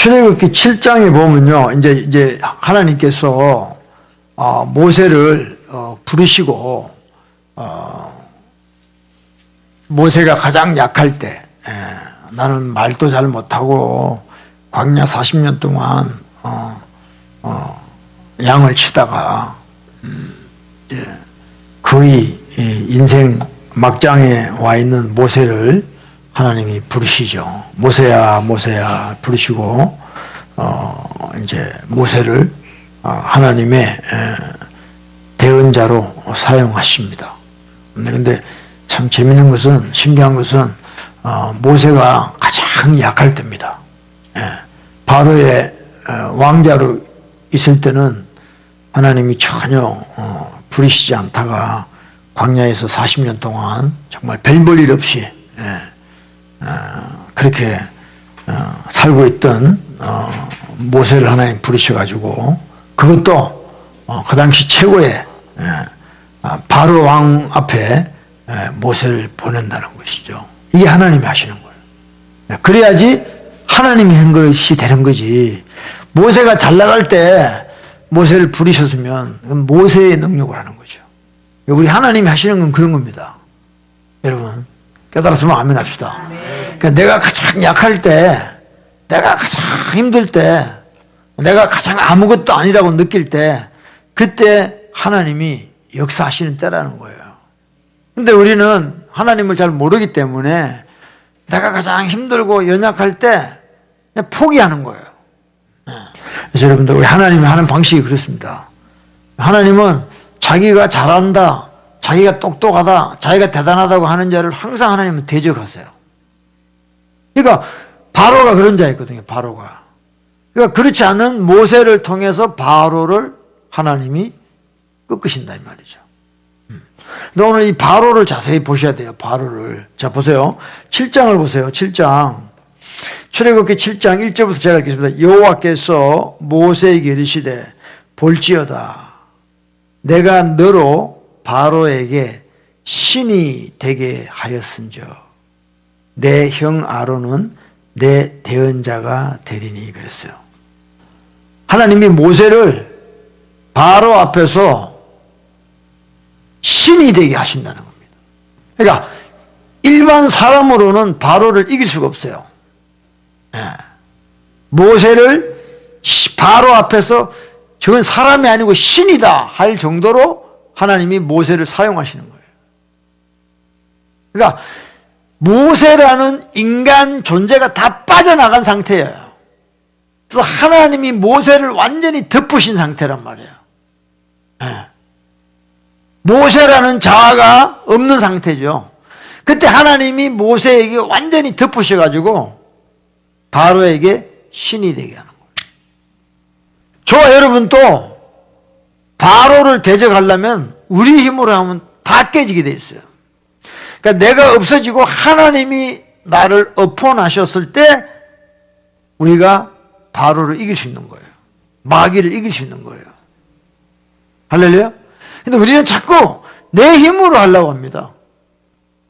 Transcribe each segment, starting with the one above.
출애굽기 7장에 보면요, 이제 하나님께서 모세를 부르시고 모세가 가장 약할 때, 나는 말도 잘 못하고 광야 40년 동안 양을 치다가 거의 인생 막장에 와 있는 모세를 하나님이 부르시죠. 모세야, 모세야 부르시고 이제 모세를 하나님의 대언자로 사용하십니다. 근데 참 재밌는 것은, 신기한 것은 모세가 가장 약할 때입니다. 바로의 왕자로 있을 때는 하나님이 전혀 부르시지 않다가 광야에서 40년 동안 정말 별 볼 일 없이 그렇게 살고 있던 모세를 하나님 부르셔가지고, 그것도 그 당시 최고의 바로 왕 앞에 모세를 보낸다는 것이죠. 이게 하나님이 하시는 거예요. 그래야지 하나님이 한 것이 되는 거지. 모세가 잘 나갈 때 모세를 부르셨으면 모세의 능력을 하는 거죠. 우리 하나님이 하시는 건 그런 겁니다. 여러분 깨달았으면 아멘 합시다. 그러니까 내가 가장 약할 때, 내가 가장 힘들 때, 내가 가장 아무것도 아니라고 느낄 때, 그때 하나님이 역사하시는 때라는 거예요. 근데 우리는 하나님을 잘 모르기 때문에 내가 가장 힘들고 연약할 때 그냥 포기하는 거예요. 그래서 여러분들, 우리 하나님이 하는 방식이 그렇습니다. 하나님은 자기가 잘한다, 자기가 똑똑하다, 자기가 대단하다고 하는 자를 항상 하나님은 대적하세요. 그러니까 바로가 그런 자였거든요. 바로가. 그러니까 그렇지 않은 모세를 통해서 바로를 하나님이 꺾으신다 이 말이죠. 근데 오늘 이 바로를 자세히 보셔야 돼요. 바로를. 자, 보세요. 7장을 보세요. 7장. 출애굽기 7장 1절부터 제가 읽겠습니다. 여호와께서 모세에게 이르시되 볼지어다 내가 너로 바로에게 신이 되게 하였은즉 내 형 아론은 내 대언자가 되리니 그랬어요. 하나님이 모세를 바로 앞에서 신이 되게 하신다는 겁니다. 그러니까 일반 사람으로는 바로를 이길 수가 없어요. 모세를 바로 앞에서 저건 사람이 아니고 신이다 할 정도로 하나님이 모세를 사용하시는 거예요. 그러니까 모세라는 인간 존재가 다 빠져나간 상태예요. 그래서 하나님이 모세를 완전히 덮으신 상태란 말이에요. 모세라는 자아가 없는 상태죠. 그때 하나님이 모세에게 완전히 덮으셔가지고 바로에게 신이 되게 하는 거예요. 저와 여러분도 바로를 대적하려면 우리 힘으로 하면 다 깨지게 돼 있어요. 그러니까 내가 없어지고 하나님이 나를 업어나셨을 때 우리가 바로를 이길 수 있는 거예요. 마귀를 이길 수 있는 거예요. 할렐루야? 근데 우리는 자꾸 내 힘으로 하려고 합니다.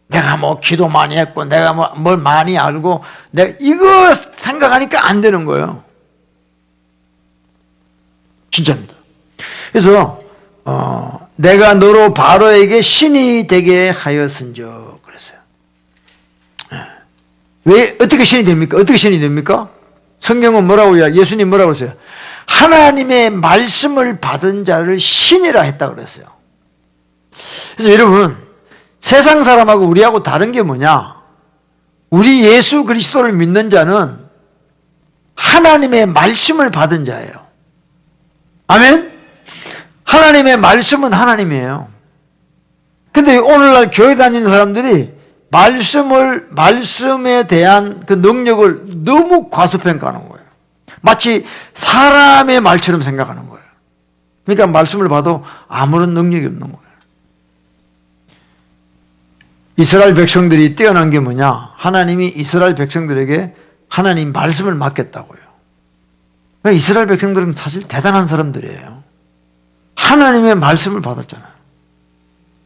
내가 뭐 기도 많이 했고, 내가 뭐 뭘 많이 알고, 내가 이거 생각하니까 안 되는 거예요. 진짜입니다. 그래서 내가 너로 바로에게 신이 되게 하였은즉 그랬어요. 왜 어떻게 신이 됩니까? 어떻게 신이 됩니까? 성경은 뭐라고 해요? 예수님 뭐라고 했어요? 하나님의 말씀을 받은 자를 신이라 했다고 그랬어요. 그래서 여러분, 세상 사람하고 우리하고 다른 게 뭐냐? 우리 예수 그리스도를 믿는 자는 하나님의 말씀을 받은 자예요. 아멘? 하나님의 말씀은 하나님이에요. 근데 오늘날 교회 다니는 사람들이 말씀에 대한 그 능력을 너무 과소평가하는 거예요. 마치 사람의 말처럼 생각하는 거예요. 그러니까 말씀을 봐도 아무런 능력이 없는 거예요. 이스라엘 백성들이 뛰어난 게 뭐냐? 하나님이 이스라엘 백성들에게 하나님 말씀을 맡겼다고요. 이스라엘 백성들은 사실 대단한 사람들이에요. 하나님의 말씀을 받았잖아요.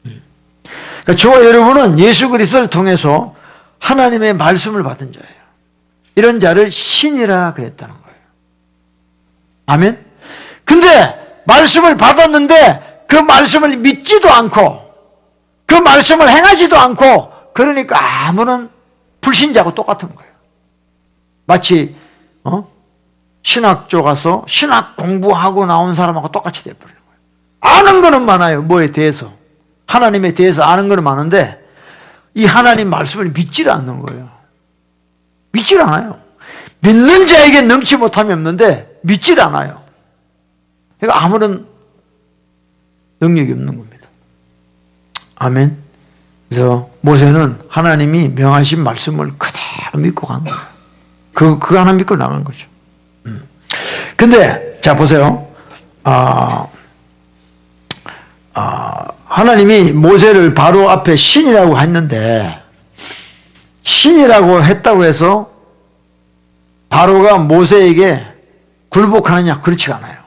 그러니까 저와 여러분은 예수 그리스도를 통해서 하나님의 말씀을 받은 자예요. 이런 자를 신이라 그랬다는 거예요. 아멘? 근데 말씀을 받았는데 그 말씀을 믿지도 않고 그 말씀을 행하지도 않고 그러니까 아무런 불신자하고 똑같은 거예요. 마치 신학교 가서 신학 공부하고 나온 사람하고 똑같이 돼버리는 거예요. 아는 거는 많아요. 뭐에 대해서. 하나님에 대해서 아는 거는 많은데 이 하나님 말씀을 믿지를 않는 거예요. 믿지를 않아요. 믿는 자에게 능치 못함이 없는데 믿지를 않아요. 그러니까 아무런 능력이 없는 겁니다. 아멘. 그래서 모세는 하나님이 명하신 말씀을 그대로 믿고 간 거예요. 그거 하나 믿고 나간 거죠. 근데 자 보세요. 하나님이 모세를 바로 앞에 신이라고 했는데 신이라고 했다고 해서 바로가 모세에게 굴복하느냐? 그렇지가 않아요.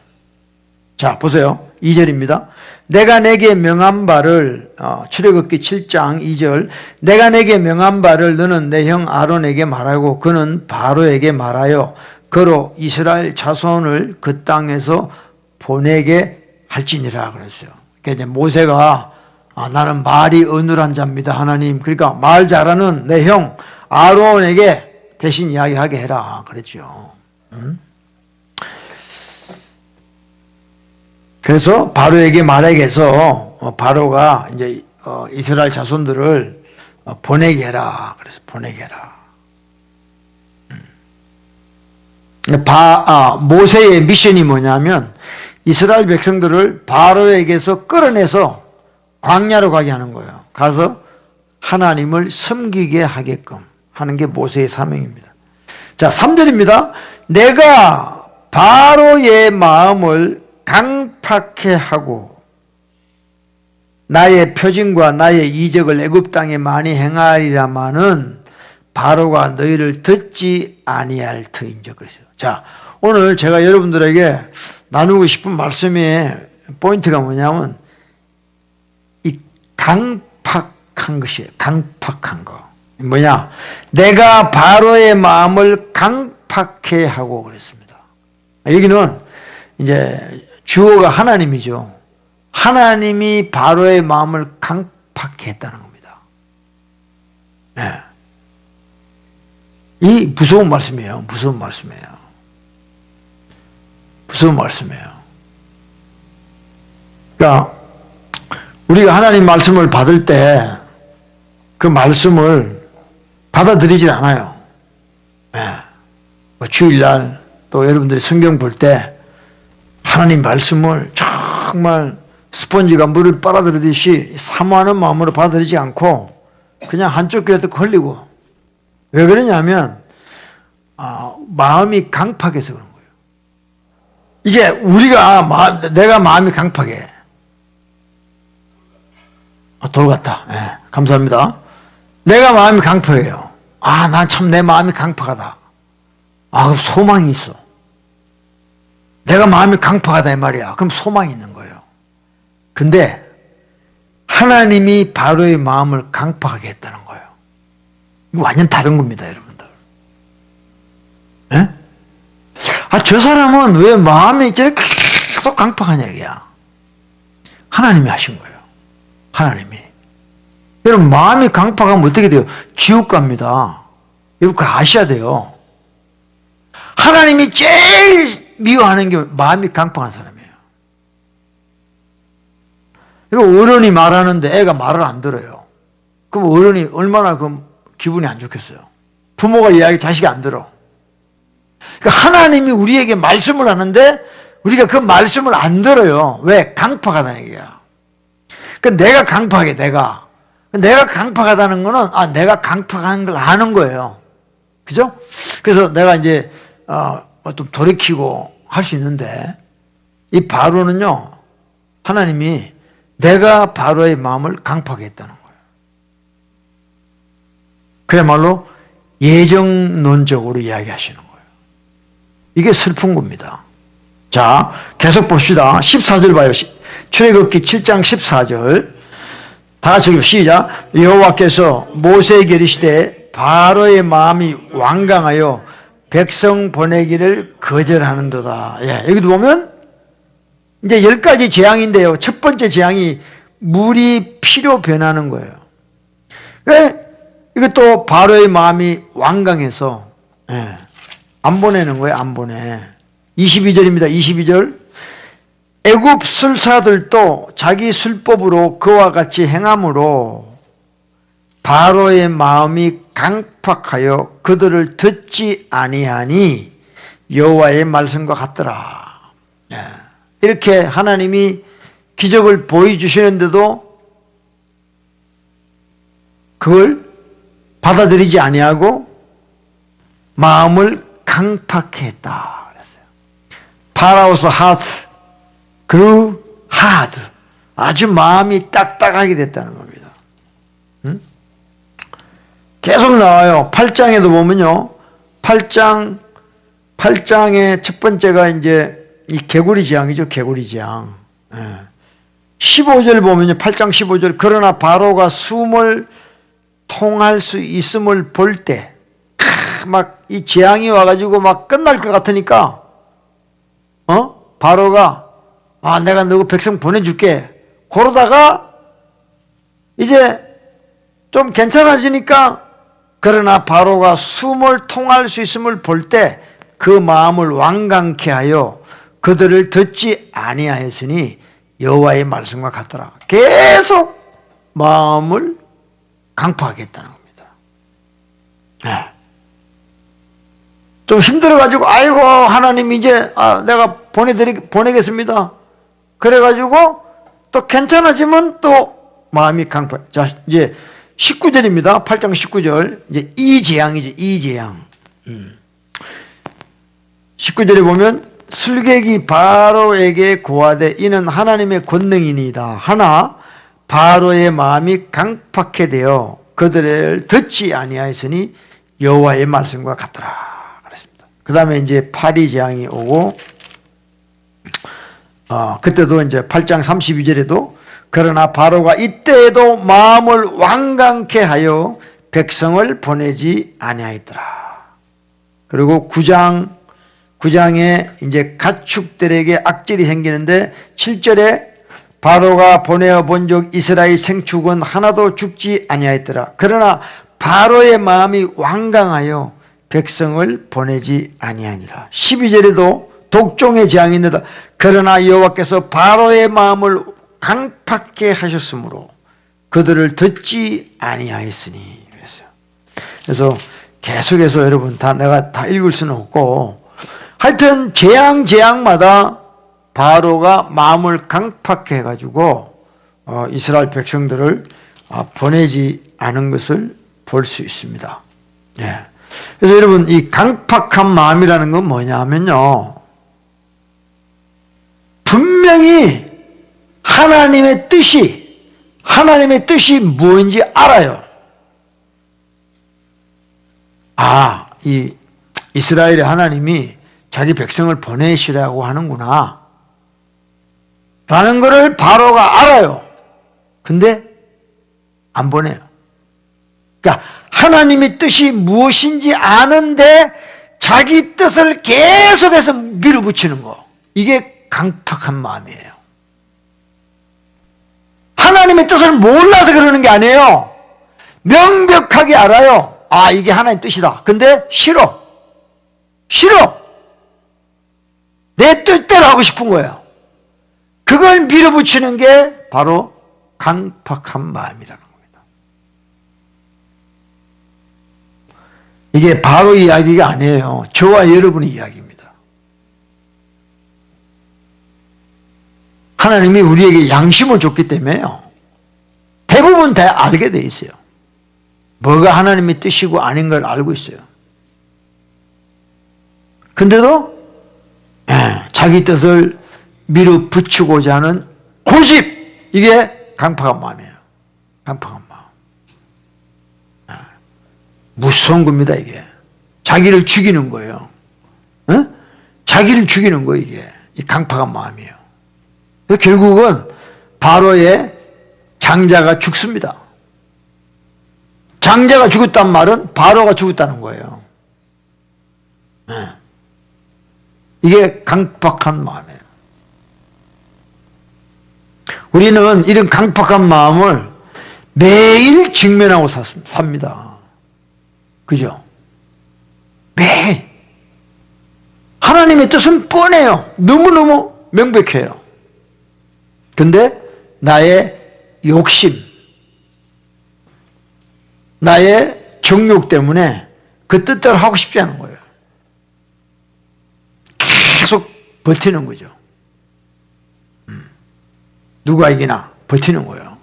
자 보세요. 2절입니다. 내가 내게 명한 바를 출애굽기 7장 2절 내가 내게 명한 바를 너는 내 형 아론에게 말하고 그는 바로에게 말하여 그로 이스라엘 자손을 그 땅에서 보내게 할지니라 그랬어요. 그러니까 이제 모세가 나는 말이 어눌한 자입니다 하나님. 그러니까 말 잘하는 내 형 아론에게 대신 이야기하게 해라 그랬죠. 그래서 바로에게 말하게 해서 바로가 이제 이스라엘 자손들을 보내게 해라. 그래서 보내게 해라. 모세의 미션이 뭐냐면 이스라엘 백성들을 바로에게서 끌어내서 광야로 가게 하는 거예요. 가서 하나님을 섬기게 하게끔 하는 게 모세의 사명입니다. 자, 3절입니다. 내가 바로의 마음을 강팍해 하고 나의 표징과 나의 이적을 애굽 땅에 많이 행하리라마는 바로가 너희를 듣지 아니할 터인즉 그랬어요. 자, 오늘 제가 여러분들에게 나누고 싶은 말씀의 포인트가 뭐냐면 이 강팍한 것이에요. 강팍한 거. 뭐냐? 내가 바로의 마음을 강팍해 하고 그랬습니다. 여기는 이제 주어가 하나님이죠. 하나님이 바로의 마음을 강팍해 했다는 겁니다. 네. 이 무서운 말씀이에요. 무서운 말씀이에요. 무서운 말씀이에요. 그러니까 우리가 하나님 말씀을 받을 때 그 말씀을 받아들이질 않아요. 네. 뭐 주일날 또 여러분들이 성경 볼 때 하나님 말씀을 정말 스펀지가 물을 빨아들이듯이 사모하는 마음으로 받아들이지 않고 그냥 한쪽 귀에 듣고 흘리고 왜 그러냐면 마음이 강팍해서 그런 거예요. 이게 내가 마음이 강팍해. 돌 같다. 네, 감사합니다. 내가 마음이 강팍해요. 난 참 내 마음이 강팍하다. 그럼 소망이 있어. 내가 마음이 강팍하다 이 말이야. 그럼 소망이 있는 거예요. 근데 하나님이 바로의 마음을 강팍하게 했다는 거예요. 이거 완전 다른 겁니다, 여러분들. 예? 저 사람은 왜 마음이 이렇게 계속 강팍하냐 이게야. 하나님이 하신 거예요. 하나님이. 여러분 마음이 강팍하면 어떻게 돼요? 지옥 갑니다. 여러분 그거 아셔야 돼요. 하나님이 제일 미워하는 게 마음이 강팍한 사람이에요. 이거 어른이 말하는데 애가 말을 안 들어요. 그럼 어른이 얼마나 기분이 안 좋겠어요. 부모가 이야기 자식이 안 들어. 그러니까 하나님이 우리에게 말씀을 하는데 우리가 그 말씀을 안 들어요. 왜? 강팍하다는 얘기야. 그러니까 내가 강팍해. 내가 강팍하다는 거는 내가 강팍한 걸 아는 거예요. 그죠? 그래서 내가 이제 좀 돌이키고 할 수 있는데 이 바로는요 하나님이 내가 바로의 마음을 강팍하게 했다는 거예요. 그야말로 예정론적으로 이야기하시는 거예요. 이게 슬픈 겁니다. 자, 계속 봅시다. 14절 봐요. 출애굽기 7장 14절 다 같이 시작. 여호와께서 모세에게 이르시되 바로의 마음이 완강하여 백성 보내기를 거절하는도다. 예, 여기도 보면 이제 10가지 재앙인데요. 첫 번째 재앙이 물이 피로 변하는 거예요. 이것도 바로의 마음이 완강해서 안 보내는 거예요. 안 보내. 22절입니다. 22절. 애굽 술사들도 자기 술법으로 그와 같이 행함으로 바로의 마음이 강팍하여 그들을 듣지 아니하니 여호와의 말씀과 같더라. 이렇게 하나님이 기적을 보여주시는데도 그걸 받아들이지 아니하고 마음을 강팍해 했다 그랬어요. 파라오스 하트 grew hard. 아주 마음이 딱딱하게 됐다는 겁니다. 응? 계속 나와요. 8장에도 보면요. 8장의 첫 번째가 이제 이 개구리 재앙이죠. 개구리 재앙. 15절 보면요. 8장 15절. 그러나 바로가 숨을 통할 수 있음을 볼 때, 막 이 재앙이 와가지고 막 끝날 것 같으니까, 바로가, 내가 너희 백성 보내줄게. 그러다가, 이제 좀 괜찮아지니까, 그러나 바로가 숨을 통할 수 있음을 볼 때, 그 마음을 완강케 하여 그들을 듣지 아니하였으니 여호와의 말씀과 같더라. 계속 마음을 강파하겠다는 겁니다. 좀 힘들어가지고 아이고 하나님 이제 내가 보내겠습니다. 그래가지고 또 괜찮아지면 또 마음이 강파. 자 이제 19절입니다. 8장 19절. 이제 이 재앙이죠. 이 재앙. 19절에 보면 술객이 바로에게 고하되 이는 하나님의 권능이니이다. 하나 바로의 마음이 강팍해 되어 그들을 듣지 아니하였으니 여호와의 말씀과 같더라. 그랬습니다. 그 다음에 이제 파리 재앙이 오고 그때도 이제 8장 32절에도 그러나 바로가 이때에도 마음을 완강케 하여 백성을 보내지 아니하였더라. 그리고 9장에 이제 가축들에게 악질이 생기는데 7절에 바로가 보내어 본 적 이스라엘 생축은 하나도 죽지 아니하였더라. 그러나 바로의 마음이 완강하여 백성을 보내지 아니하니라. 12절에도 독종의 재앙이 있는다. 그러나 여호와께서 바로의 마음을 강팍게 하셨으므로 그들을 듣지 아니하였으니 그랬어요. 그래서 계속해서 여러분 내가 다 읽을 수는 없고 하여튼 재앙마다 바로가 마음을 강팍해 가지고 이스라엘 백성들을 보내지 않은 것을 볼 수 있습니다. 예. 그래서 여러분 이 강팍한 마음이라는 건 뭐냐 하면요. 분명히 하나님의 뜻이 뭔지 알아요. 이 이스라엘의 하나님이 자기 백성을 보내시라고 하는구나 라는 것을 바로가 알아요. 근데 안 보내요. 그러니까 하나님의 뜻이 무엇인지 아는데 자기 뜻을 계속해서 밀어붙이는 거. 이게 강팍한 마음이에요. 하나님의 뜻을 몰라서 그러는 게 아니에요. 명백하게 알아요. 이게 하나님의 뜻이다. 근데 싫어. 내 뜻대로 하고 싶은 거예요. 그걸 밀어붙이는 게 바로 강팍한 마음이라는 겁니다. 이게 바로 이야기가 아니에요. 저와 여러분의 이야기입니다. 하나님이 우리에게 양심을 줬기 때문에요. 대부분 다 알게 돼 있어요. 뭐가 하나님의 뜻이고 아닌 걸 알고 있어요. 근데도 자기 뜻을 밀어붙이고자 하는 고집, 이게 강팍한 마음이에요. 강팍한 마음. 무서운 겁니다, 이게. 자기를 죽이는 거예요. 자기를 죽이는 거예요, 이게. 이 강팍한 마음이에요. 결국은 바로의 장자가 죽습니다. 장자가 죽었단 말은 바로가 죽었다는 거예요. 이게 강팍한 마음이에요. 우리는 이런 강팍한 마음을 매일 직면하고 삽니다. 그죠? 매일. 하나님의 뜻은 뻔해요. 너무너무 명백해요. 근데 나의 욕심, 나의 정욕 때문에 그 뜻대로 하고 싶지 않은 거예요. 계속 버티는 거죠. 누가 이기나 버티는 거예요.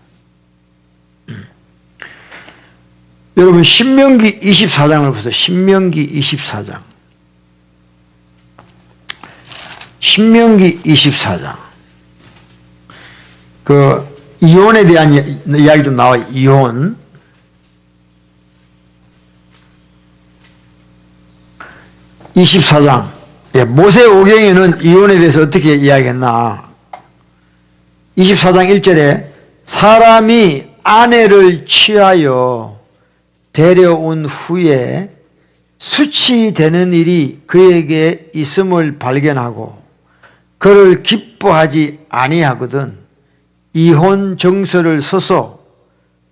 여러분 신명기 24장을 보세요. 신명기 24장. 신명기 24장. 그 이혼에 대한 이야기도 나와요. 이혼. 24장. 예, 모세오경에는 이혼에 대해서 어떻게 이야기했나. 24장 1절에 사람이 아내를 취하여 데려온 후에 수치되는 일이 그에게 있음을 발견하고 그를 기뻐하지 아니하거든 이혼 정서를 써서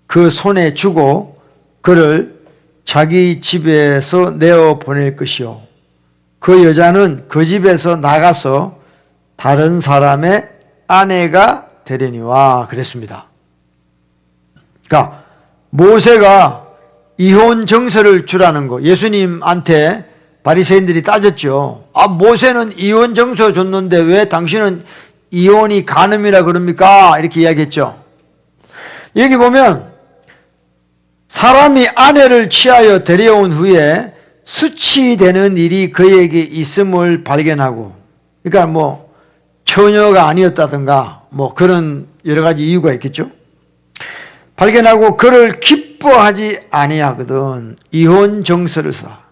그 손에 주고 그를 자기 집에서 내어 보낼 것이요 그 여자는 그 집에서 나가서 다른 사람의 아내가 되려니와 그랬습니다. 그러니까 모세가 이혼 정서를 주라는 거 예수님한테 바리새인들이 따졌죠. 아, 모세는 이혼 정서 줬는데 왜 당신은 이혼이 간음이라 그럽니까? 이렇게 이야기했죠. 여기 보면 사람이 아내를 취하여 데려온 후에 수치되는 일이 그에게 있음을 발견하고, 그러니까 뭐 처녀가 아니었다든가 뭐 그런 여러 가지 이유가 있겠죠. 발견하고 그를 기뻐하지 아니하거든 이혼 정서를 써.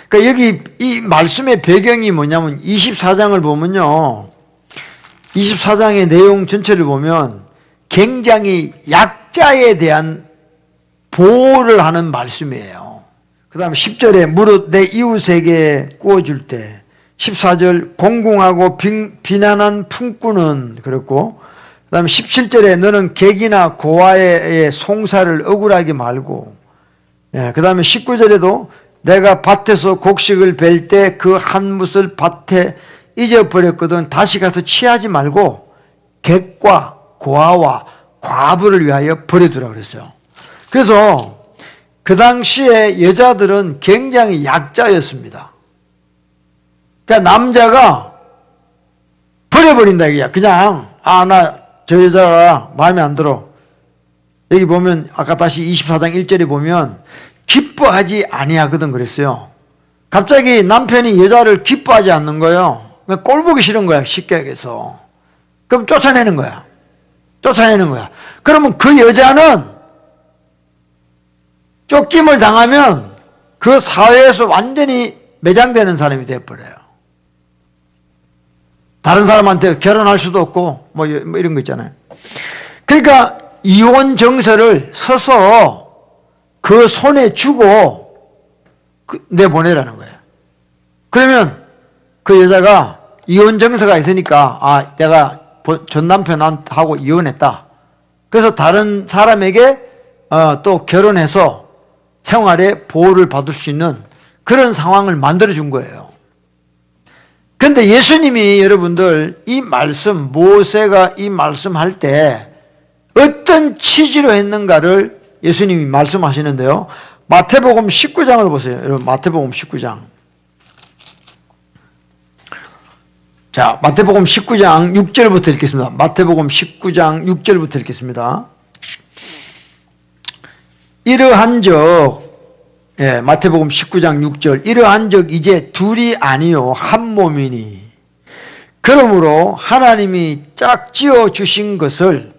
그러니까 여기 이 말씀의 배경이 뭐냐면 24장을 보면요, 24장의 내용 전체를 보면 굉장히 약자에 대한 보호를 하는 말씀이에요. 그 다음에 10절에 무릇 내 이웃에게 구워줄 때, 14절 공공하고 비난한 품꾼은 그렇고, 그 다음에 17절에 너는 객이나 고아의 송사를 억울하게 말고, 그 다음에 19절에도 내가 밭에서 곡식을 벨 때 그 한 뭇을 밭에 잊어버렸거든 다시 가서 취하지 말고 객과 고아와 과부를 위하여 버려두라 그랬어요. 그래서 그 당시에 여자들은 굉장히 약자였습니다. 그러니까 남자가 버려버린다 이게야. 그냥 나 저 여자가 마음에 안 들어. 여기 보면 아까 다시 24장 1절에 보면 기뻐하지 아니하거든 그랬어요. 갑자기 남편이 여자를 기뻐하지 않는 거예요. 꼴 보기 싫은 거야, 쉽게 얘기해서. 그럼 쫓아내는 거야. 쫓아내는 거야. 그러면 그 여자는 쫓김을 당하면 그 사회에서 완전히 매장되는 사람이 되어버려요. 다른 사람한테 결혼할 수도 없고 뭐 이런 거 있잖아요. 그러니까 이혼 정서를 써서 그 손에 주고 내보내라는 거예요. 그러면 그 여자가 이혼 정서가 있으니까 내가 전 남편하고 이혼했다. 그래서 다른 사람에게 또 결혼해서 생활에 보호를 받을 수 있는 그런 상황을 만들어준 거예요. 그런데 예수님이 여러분들 이 말씀, 모세가 이 말씀할 때 어떤 취지로 했는가를 예수님이 말씀하시는데요. 마태복음 19장을 보세요. 여러분 마태복음 19장. 자, 마태복음 19장 6절부터 읽겠습니다. 마태복음 19장 6절부터 읽겠습니다. 이러한적, 마태복음 19장 6절. 이러한적 이제 둘이 아니요 한 몸이니 그러므로 하나님이 짝지어 주신 것을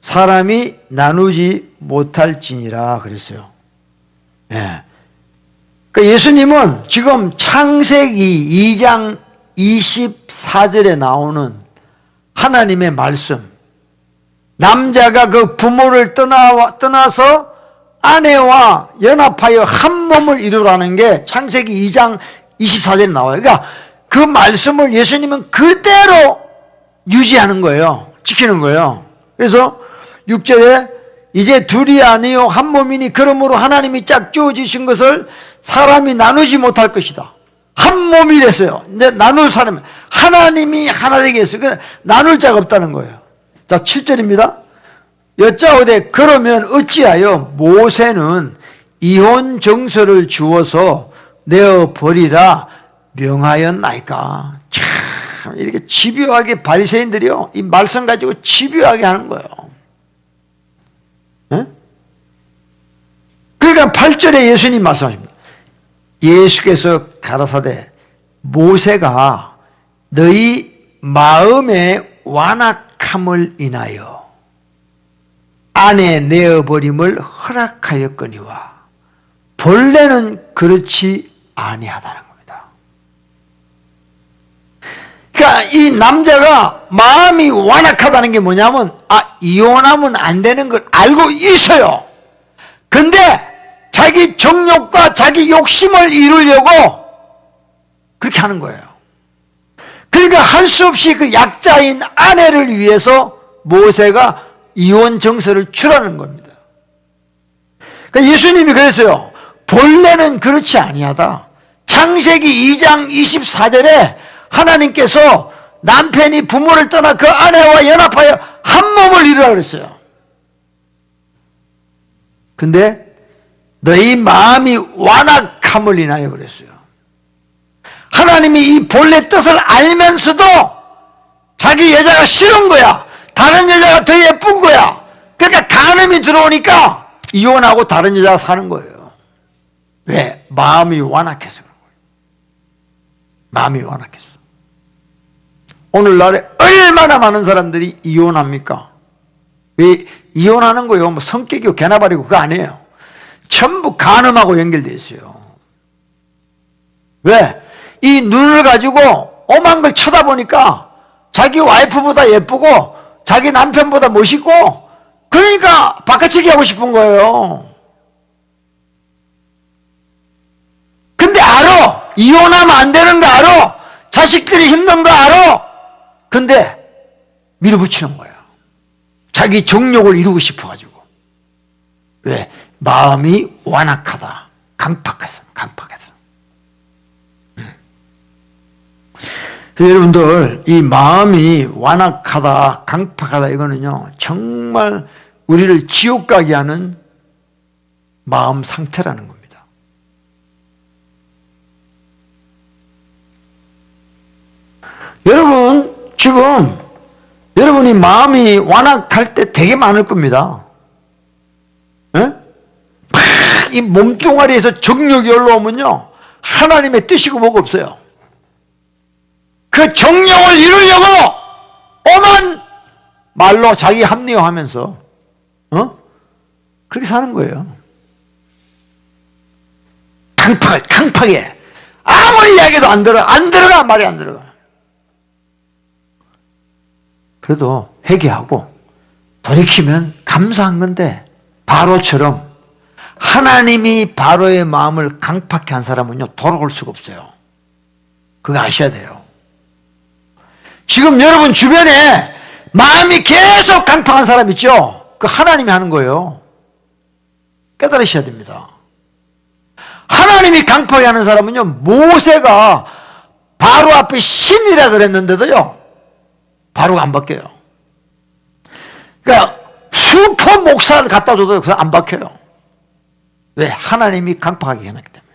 사람이 나누지 못할지니라 그랬어요. 그러니까 예수님은 지금 창세기 2장 24절에 나오는 하나님의 말씀, 남자가 그 부모를 떠나서 아내와 연합하여 한 몸을 이루라는 게 창세기 2장 24절에 나와요. 그러니까 그 말씀을 예수님은 그대로 유지하는 거예요. 지키는 거예요. 그래서 6절에 이제 둘이 아니요 한 몸이니 그러므로 하나님이 짝지어 지신 것을 사람이 나누지 못할 것이다. 한 몸이랬어요. 이제 나눌 사람, 하나님이 하나 되게 했어요. 그러니까 나눌 자가 없다는 거예요. 자, 7절입니다. 여짜오되 그러면 어찌하여 모세는 이혼 정서를 주어서 내어 버리라 명하였나이까. 참 이렇게 집요하게 바리새인들이요 이 말씀 가지고 집요하게 하는 거예요. 네? 그러니까 8절에 예수님 말씀하십니다. 예수께서 가라사대 모세가 너희 마음의 완악함을 인하여 아내 내어버림을 허락하였거니와 본래는 그렇지 아니하다는 겁니다. 그러니까 이 남자가 마음이 완악하다는 게 뭐냐면 이혼하면 안 되는 걸 알고 있어요. 근데 자기 정욕과 자기 욕심을 이루려고 그렇게 하는 거예요. 그러니까 할 수 없이 그 약자인 아내를 위해서 모세가 이혼 정서를 주라는 겁니다. 그러니까 예수님이 그랬어요. 본래는 그렇지 아니하다. 창세기 2장 24절에 하나님께서 남편이 부모를 떠나 그 아내와 연합하여 한 몸을 이루라 그랬어요. 근데 너희 마음이 완악함을 인하여 그랬어요. 하나님이 이 본래 뜻을 알면서도 자기 여자가 싫은 거야. 다른 여자가 더 예쁜 거야. 그러니까 간음이 들어오니까 이혼하고 다른 여자가 사는 거예요. 왜? 마음이 완악해서 그런 거예요. 마음이 완악해서. 오늘날에 얼마나 많은 사람들이 이혼합니까? 왜 이혼하는 거예요? 뭐 성격이 개나 버리고 그거 아니에요. 전부 간음하고 연결되어 있어요. 왜? 이 눈을 가지고 오만 걸 쳐다보니까 자기 와이프보다 예쁘고 자기 남편보다 멋있고 그러니까 바꿔치기 하고 싶은 거예요. 근데 알아. 이혼하면 안 되는 거 알아. 자식들이 힘든 거 알아. 근데 밀어붙이는 거야. 자기 정욕을 이루고 싶어가지고. 왜? 마음이 완악하다. 강팍해서. 여러분들 이 마음이 완악하다 강팍하다 이거는요 정말 우리를 지옥 가게 하는 마음 상태라는 겁니다. 여러분 지금 여러분이 마음이 완악할 때 되게 많을 겁니다. 막 이 몸뚱아리에서 정욕이 올라오면요 하나님의 뜻이고 뭐가 없어요. 그 정욕을 이루려고 오만 말로 자기 합리화하면서 그렇게 사는 거예요. 강팍하게 아무리 이야기해도 안 들어가 말이 안 들어가. 그래도 회개하고 돌이키면 감사한 건데 바로처럼 하나님이 바로의 마음을 강팍해 한 사람은요 돌아올 수가 없어요. 그거 아셔야 돼요. 지금 여러분 주변에 마음이 계속 강팍한 사람 있죠? 그 하나님이 하는 거예요. 깨달으셔야 됩니다. 하나님이 강팍하게 하는 사람은요 모세가 바로 앞에 신이라 그랬는데도요 바로가 안 바뀌어요. 그러니까 슈퍼 목사를 갖다 줘도 그거 안 바뀌어요. 왜? 하나님이 강팍하게 해놨기 때문에.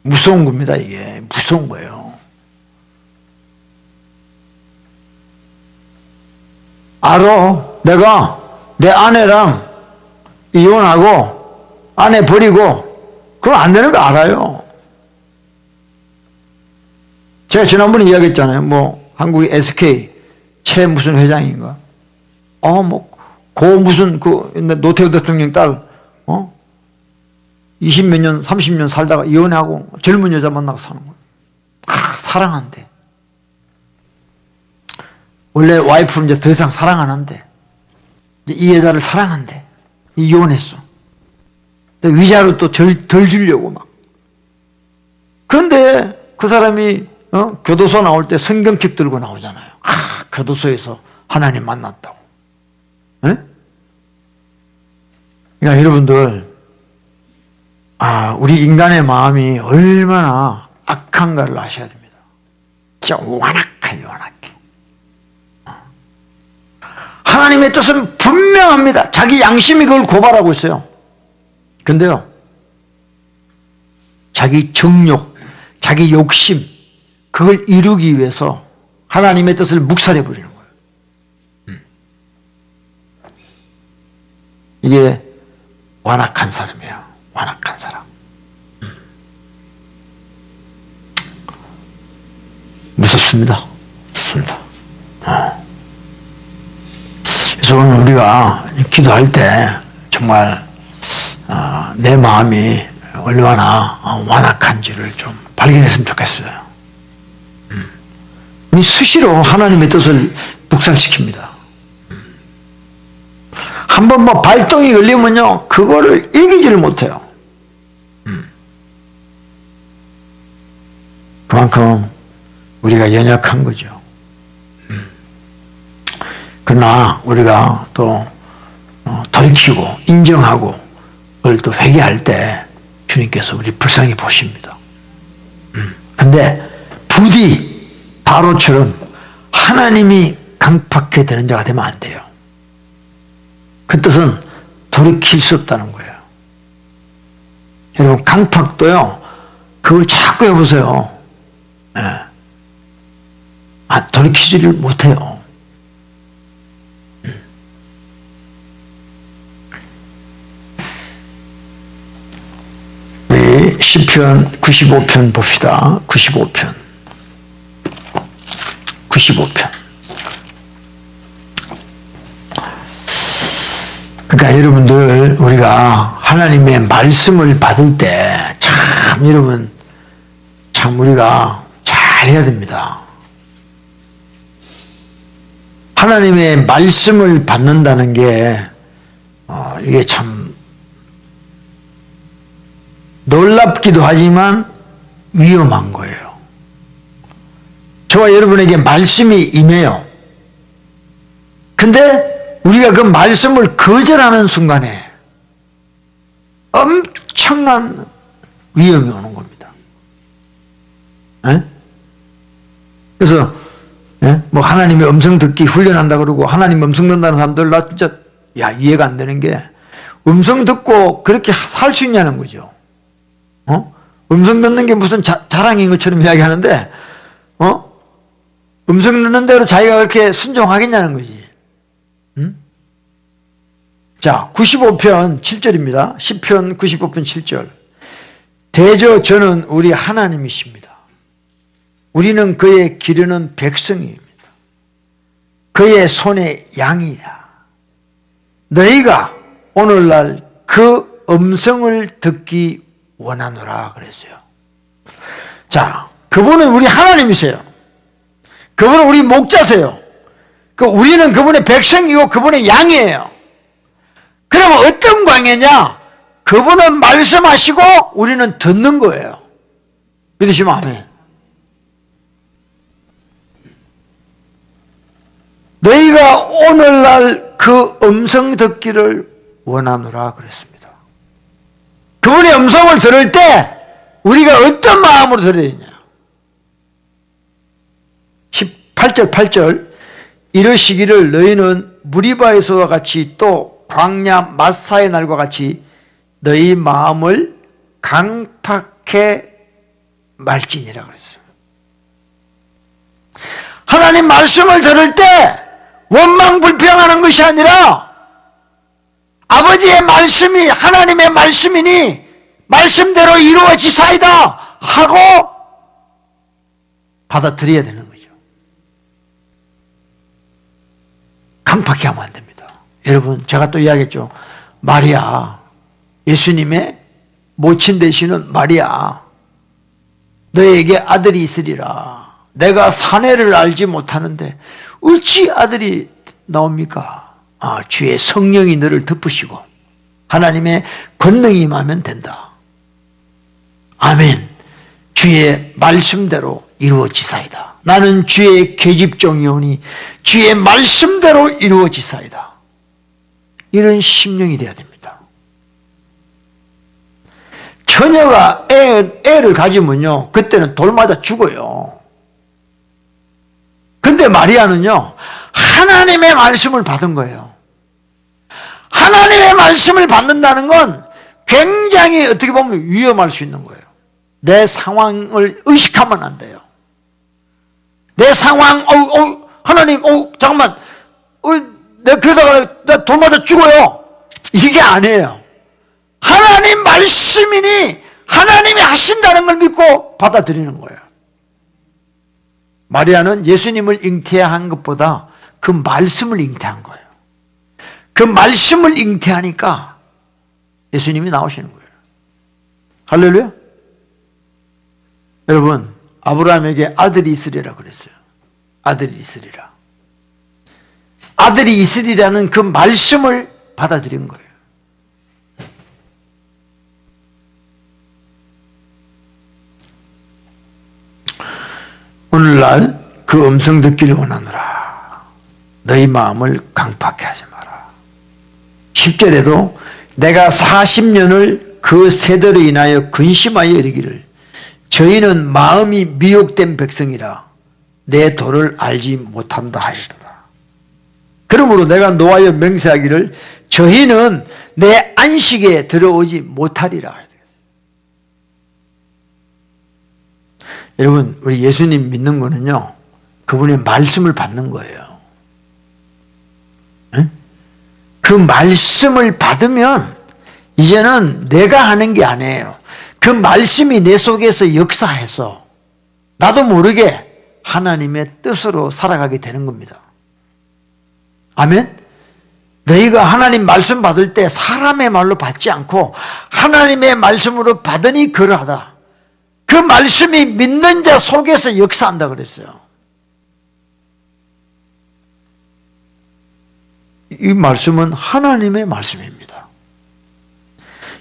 무서운 겁니다. 이게 무서운 거예요. 알아. 내가 내 아내랑 이혼하고 아내 버리고 그거 안 되는 거 알아요. 제가 지난번에 이야기했잖아요. 뭐 한국의 SK 최 무슨 회장인가. 뭐 고 무슨 그 노태우 대통령 딸 20몇 년 30년 살다가 이혼하고 젊은 여자 만나고 사는 거예요. 사랑한대. 원래 와이프는 이제 더 이상 사랑 안 한대. 이제 이 여자를 사랑한대. 이혼했어. 또 위자료 또 덜 주려고 막. 그런데 그 사람이 교도소 나올 때 성경책 들고 나오잖아요. 교도소에서 하나님 만났다고. 네? 그러니까 여러분들, 우리 인간의 마음이 얼마나 악한가를 아셔야 됩니다. 진짜 완악해요, 완악해. 하나님의 뜻은 분명합니다. 자기 양심이 그걸 고발하고 있어요. 근데요, 자기 정욕, 자기 욕심, 그걸 이루기 위해서 하나님의 뜻을 묵살해 버리는 거예요. 이게 완악한 사람이에요. 완악한 사람. 무섭습니다. 무섭습니다. 그래서 오늘 우리가 기도할 때 정말 내 마음이 얼마나 완악한지를 좀 발견했으면 좋겠어요. 우리 수시로 하나님의 뜻을 묵살시킵니다. 한번 뭐 발동이 걸리면요, 그거를 이기지를 못해요. 그만큼 우리가 연약한 거죠. 그러나 우리가 또 돌이키고 인정하고 그걸 또 회개할 때 주님께서 우리 불쌍히 보십니다. 근데 부디 바로처럼 하나님이 강팍해 되는 자가 되면 안 돼요. 그 뜻은 돌이킬 수 없다는 거예요. 여러분, 강팍도요, 그걸 자꾸 해보세요. 돌이키지를 못해요. 우리 시편 95편 봅시다. 95편. 그러니까 여러분들, 우리가 하나님의 말씀을 받을 때 참 여러분, 참 우리가 잘 해야 됩니다. 하나님의 말씀을 받는다는 게 이게 참 놀랍기도 하지만 위험한 거예요. 저와 여러분에게 말씀이 임해요. 근데 우리가 그 말씀을 거절하는 순간에 엄청난 위험이 오는 겁니다. 에? 그래서 뭐 하나님의 음성 듣기 훈련한다 그러고 하나님 음성 듣는다는 사람들, 나 진짜 이해가 안 되는 게, 음성 듣고 그렇게 살 수 있냐는 거죠. 음성 듣는 게 무슨 자랑인 것처럼 이야기하는데, 음성 듣는 대로 자기가 그렇게 순종하겠냐는 거지. 자, 95편 7절입니다. 시편 95편 7절. 대저 저는 우리 하나님이십니다. 우리는 그의 기르는 백성입니다. 그의 손의 양이라. 너희가 오늘날 그 음성을 듣기 원하노라 그랬어요. 자, 그분은 우리 하나님이세요. 그분은 우리 목자세요. 우리는 그분의 백성이고 그분의 양이에요. 그러면 어떤 관계냐? 그분은 말씀하시고 우리는 듣는 거예요. 믿으시면 아멘. 너희가 오늘날 그 음성 듣기를 원하노라 그랬습니다. 그분의 음성을 들을 때 우리가 어떤 마음으로 들어야 되냐? 18절 8절. 이러시기를 너희는 무리바에서와 같이 또 광야 마사의 날과 같이 너희 마음을 강팍해 말지니라 그랬어요. 하나님 말씀을 들을 때 원망불평하는 것이 아니라 아버지의 말씀이 하나님의 말씀이니 말씀대로 이루어지사이다 하고 받아들여야 되는 거죠. 강팍해 하면 안 됩니다. 여러분, 제가 또 이야기했죠. 마리아, 예수님의 모친 되시는 마리아, 너에게 아들이 있으리라. 내가 사내를 알지 못하는데 어찌 아들이 나옵니까? 주의 성령이 너를 덮으시고 하나님의 권능이 임하면 된다. 아멘. 주의 말씀대로 이루어지사이다. 나는 주의 계집종이오니 주의 말씀대로 이루어지사이다. 이런 심령이 되어야 됩니다. 처녀가 애를 가지면요, 그때는 돌 맞아 죽어요. 근데 마리아는요, 하나님의 말씀을 받은 거예요. 하나님의 말씀을 받는다는 건 굉장히 어떻게 보면 위험할 수 있는 거예요. 내 상황을 의식하면 안 돼요. 내 상황, 하나님, 잠깐만, 내가 그러다가 나 돌 맞아 죽어요. 이게 아니에요. 하나님 말씀이니 하나님이 하신다는 걸 믿고 받아들이는 거예요. 마리아는 예수님을 잉태한 것보다 그 말씀을 잉태한 거예요. 그 말씀을 잉태하니까 예수님이 나오시는 거예요. 할렐루야. 여러분, 아브라함에게 아들이 있으리라 그랬어요. 아들이 있으리라. 아들이 있으리라는 그 말씀을 받아들인 거예요. 오늘날 그 음성 듣기를 원하노라. 너희 마음을 강팍해 하지 마라. 10절에도 내가 40년을 그 세대로 인하여 근심하여 이르기를 저희는 마음이 미혹된 백성이라 내 도를 알지 못한다 하였도다. 그러므로 내가 노하여 맹세하기를 저희는 내 안식에 들어오지 못하리라 하였다. 여러분, 우리 예수님 믿는 거는요, 그분의 말씀을 받는 거예요. 네? 그 말씀을 받으면 이제는 내가 하는 게 아니에요. 그 말씀이 내 속에서 역사해서 나도 모르게 하나님의 뜻으로 살아가게 되는 겁니다. 아멘? 너희가 하나님 말씀 받을 때 사람의 말로 받지 않고 하나님의 말씀으로 받으니 그러하다. 그 말씀이 믿는 자 속에서 역사한다 그랬어요. 이 말씀은 하나님의 말씀입니다.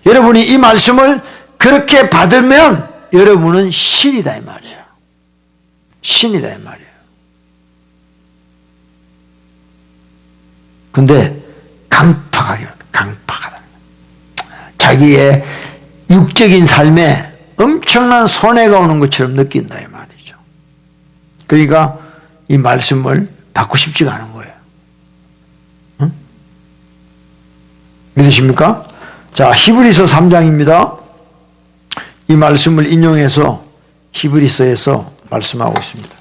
여러분이 이 말씀을 그렇게 받으면 여러분은 신이다 이 말이에요. 신이다 이 말이에요. 근데 강팍하다. 자기의 육적인 삶에 엄청난 손해가 오는 것처럼 느낀다 이 말이죠. 그러니까 이 말씀을 받고 싶지가 않은 거예요. 응? 믿으십니까? 자, 히브리서 3장입니다. 이 말씀을 인용해서 히브리서에서 말씀하고 있습니다.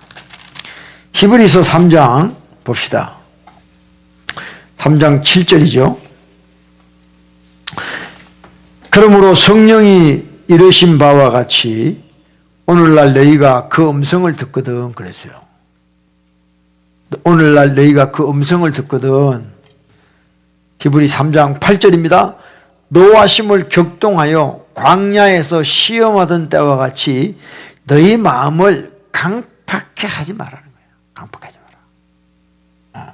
히브리서 3장 봅시다. 3장 7절이죠. 그러므로 성령이 이르신 바와 같이 오늘날 너희가 그 음성을 듣거든 그랬어요. 오늘날 너희가 그 음성을 듣거든. 히브리 3장 8절입니다. 노하심을 격동하여 광야에서 시험하던 때와 같이 너희 마음을 강팍해 하지 말라는 거예요. 강팍하지 마라.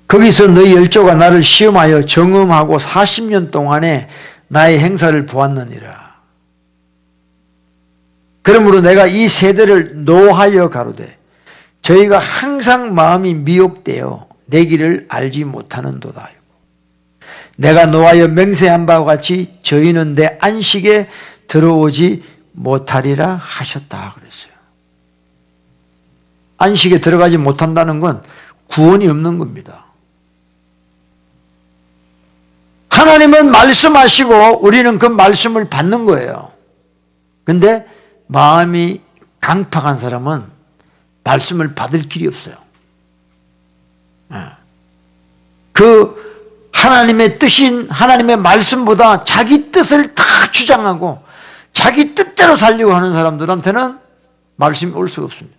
거기서 너희 열조가 나를 시험하여 정음하고 40년 동안에 나의 행사를 보았느니라. 그러므로 내가 이 세대를 노하여 가로되 저희가 항상 마음이 미혹되어 내 길을 알지 못하는도다. 내가 노하여 맹세한 바와 같이 저희는 내 안식에 들어오지 못하리라 하셨다 그랬어요. 안식에 들어가지 못한다는 건 구원이 없는 겁니다. 하나님은 말씀하시고 우리는 그 말씀을 받는 거예요. 근데 마음이 강팍한 사람은 말씀을 받을 길이 없어요. 그 하나님의 뜻인 하나님의 말씀보다 자기 뜻을 다 주장하고 자기 뜻대로 살려고 하는 사람들한테는 말씀이 올 수가 없습니다.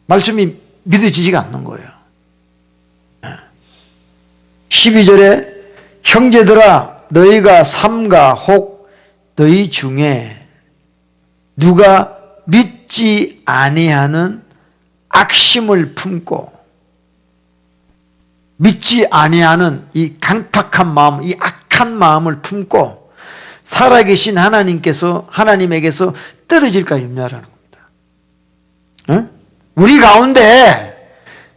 말씀이 믿어지지가 않는 거예요. 12절에 형제들아 너희가 삼가 혹 너희 중에 누가 믿지 아니하는 악심을 품고 믿지 아니하는 이 강팍한 마음, 이 악한 마음을 품고 살아계신 하나님에게서 떨어질까 염려하라는 겁니다. 응? 우리 가운데,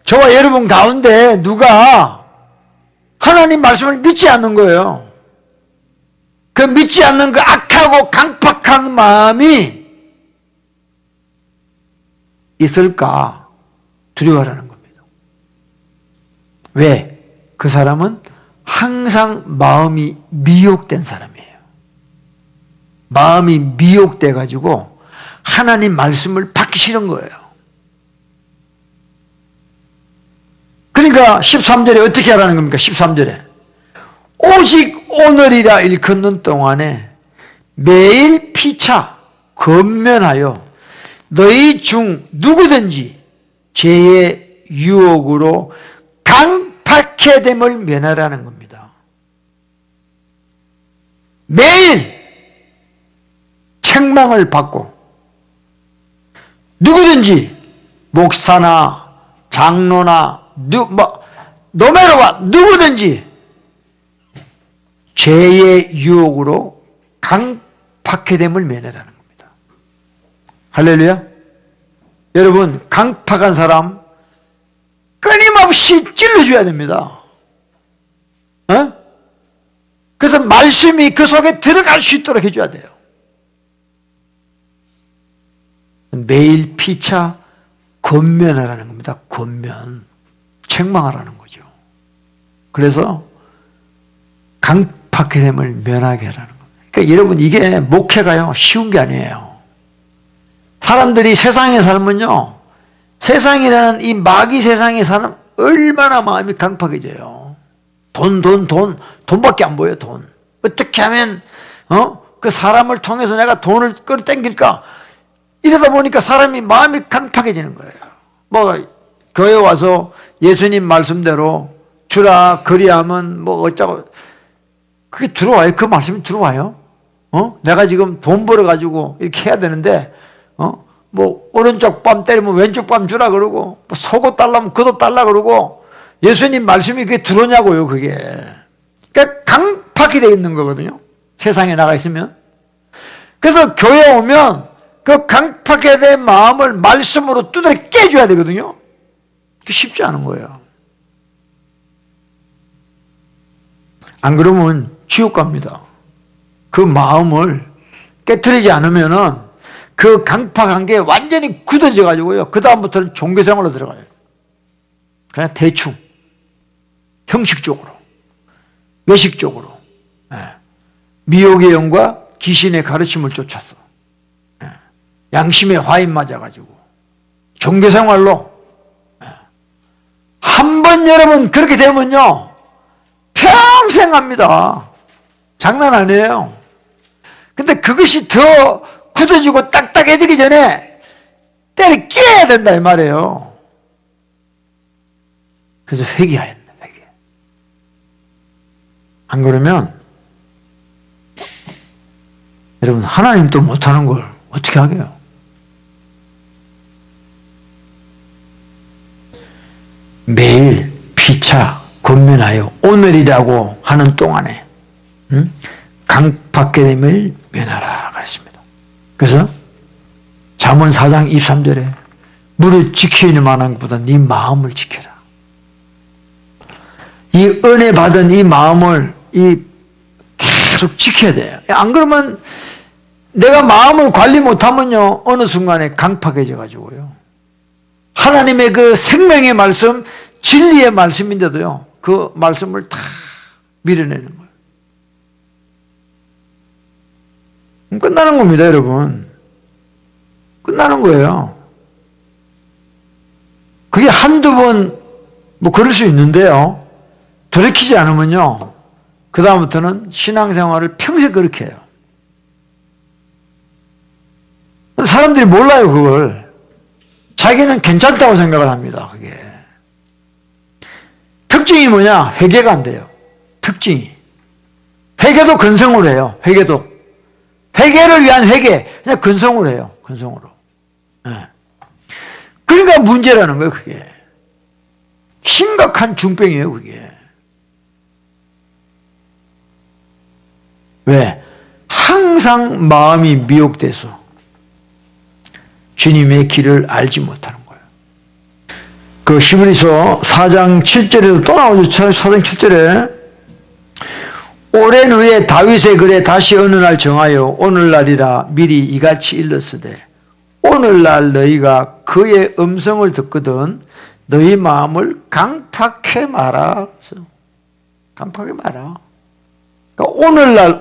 저와 여러분 가운데 누가 하나님 말씀을 믿지 않는 거예요. 그 믿지 않는 그 악하고 강팍한 마음이 있을까 두려워하라는 겁니다. 왜? 그 사람은 항상 마음이 미혹된 사람이에요. 마음이 미혹돼 가지고 하나님 말씀을 받기 싫은 거예요. 그러니까 13절에 어떻게 하라는 겁니까? 13절에 오직 오늘이라 일컫는 동안에 매일 피차 권면하여 너희 중 누구든지 죄의 유혹으로 강팍해 됨을 면하라는 겁니다. 매일 책망을 받고 누구든지 목사나 장로나 노매로와 누구든지 죄의 유혹으로 강팍해 됨을 면하라는 겁니다. 할렐루야. 여러분, 강팍한 사람 끊임없이 찔러줘야 됩니다. 어? 그래서 말씀이 그 속에 들어갈 수 있도록 해줘야 돼요. 매일 피차 권면하라는 겁니다. 권면. 책망하라는 거죠. 그래서 강팍해 됨을 면하게 하라는 겁니다. 그러니까 여러분, 이게 목회가요 쉬운 게 아니에요. 사람들이 세상에 살면요, 세상이라는 이 마귀 세상에 사는 얼마나 마음이 강팍해져요. 돈밖에 안 보여요. 돈. 어떻게 하면 그 사람을 통해서 내가 돈을 끌어당길까? 이러다 보니까 사람이 마음이 강팍해지는 거예요. 뭐 교회 와서 예수님 말씀대로 주라 그리하면 뭐 어쩌고, 그게 들어와요? 그 말씀이 들어와요? 내가 지금 돈 벌어가지고 이렇게 해야 되는데 뭐 오른쪽 뺨 때리면 왼쪽 뺨 주라 그러고, 뭐 속옷 달라면 겉옷 달라 그러고, 예수님 말씀이 그게 들어오냐고요. 그게 그러니까 강팍이 되어 있는 거거든요, 세상에 나가 있으면. 그래서 교회 오면 그 강팍해 된 마음을 말씀으로 두드려 깨줘야 되거든요. 그게 쉽지 않은 거예요. 안 그러면 지옥 갑니다. 그 마음을 깨트리지 않으면은 그 강팍한 게 완전히 굳어져 가지고요, 그 다음부터는 종교생활로 들어가요. 그냥 대충 형식적으로, 외식적으로, 미혹의 영과 귀신의 가르침을 쫓아서 양심에 화인 맞아가지고 종교생활로. 한 번 여러분 그렇게 되면요 평생 합니다. 장난 아니에요. 근데 그것이 더 굳어지고 딱딱해지기 전에 때려 깨야 된다 이 말이에요. 그래서 회개해야 된다. 회개. 안 그러면 여러분, 하나님도 못하는 걸 어떻게 하게요? 매일 피차 권면하여 오늘이라고 하는 동안에 강팍해 됨을 면하라 그랬습니다. 그래서 잠언 4장 23절에 무릇 지키는 만한 것보다 네 마음을 지켜라. 이 은혜 받은 이 마음을 계속 지켜야 돼요. 안 그러면 내가 마음을 관리 못하면요 어느 순간에 강팍해져 가지고요, 하나님의 그 생명의 말씀, 진리의 말씀인데도요 그 말씀을 다 밀어내는 거예요. 끝나는 겁니다, 여러분. 끝나는 거예요. 그게 한두 번 뭐 그럴 수 있는데요, 돌이키지 않으면요 그 다음부터는 신앙생활을 평생 그렇게 해요. 사람들이 몰라요. 그걸 자기는 괜찮다고 생각을 합니다. 그게 특징이 뭐냐? 회개가 안 돼요. 특징이. 회개도 근성으로 해요. 회개를 위한 회개, 그냥 근성으로 해요. 근성으로. 네. 그러니까 문제라는 거예요. 그게 심각한 중병이에요, 그게. 왜? 항상 마음이 미혹돼서 주님의 길을 알지 못하는 거예요. 그 히브리서 4장 7절에도 또 나오죠. 4장 7절에 오랜 후에 다윗의 글에 다시 어느 날 정하여 오늘날이라 미리 이같이 일렀으되 오늘날 너희가 그의 음성을 듣거든 너희 마음을 강팍해 마라. 강팍해 마라. 그러니까